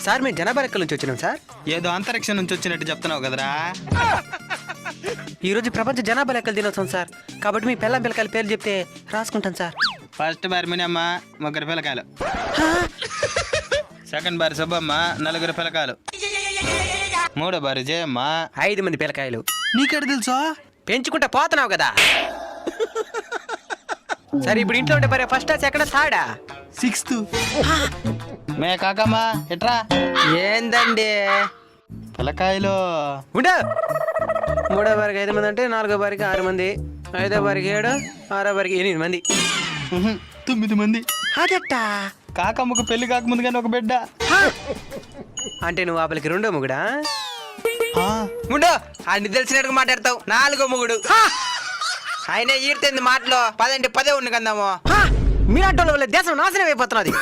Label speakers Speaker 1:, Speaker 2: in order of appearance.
Speaker 1: Sir మేము జనాభా లెక్కల నుంచి వచ్చినాం సార్.
Speaker 2: ఏదో అంతరిక్షం నుంచి వచ్చినట్టు చెప్తున్నావు కదరా.
Speaker 1: ఈ రోజు ప్రపంచ జనాభా లెక్కలు దినోత్సవం సార్. కాబట్టి మీ పిల్లం పిల్లకాయల పేర్లు చెప్తే రాసుకుంటాను సార్.
Speaker 2: ఫస్ట్ బార్ మినమ్మ 3 పిల్లకాయలు, సెకండ్ బార్ సుబ్బమ్మ 4 పిల్లకాయలు, 3వ బారు జయమ్మ
Speaker 1: 5 మంది పిల్లకాయలు.
Speaker 2: నీకెడ తెలుసా?
Speaker 1: పెంచుకుంటా పోతున్నావు కదా. సరే ఇప్పుడు ఇంట్లో ఉంటే ఫస్ట్ సెకండ్ థర్డా
Speaker 2: 6th. మే కాకమ్మ ఎట్రా.
Speaker 1: ఏందండి
Speaker 2: పిల్లకాయలు
Speaker 1: ఉండ. 3వ బారికి 5 మంది అంటే 4వ బారికి 6 మంది, 5వ బారికి 7, 6వ బారికి 8 మంది.
Speaker 2: 9 మంది.
Speaker 1: అదట్టా
Speaker 2: కాకమ్మకు పెళ్లి కాకముందు కానీ ఒక బిడ్డ.
Speaker 1: అంటే నువ్వు ఆపలికి 2వ మొగుడా? ముండో అన్ని తెలిసినట్టుగా మాట్లాడతావు. 4వ మొగుడు. ఆయన ఈడుతుంది మాటలో 10 అంటే 10 ఉండి కందాము. మీరంటోళ్ళ వల్ల దేశం నాశనం అయిపోతున్నది.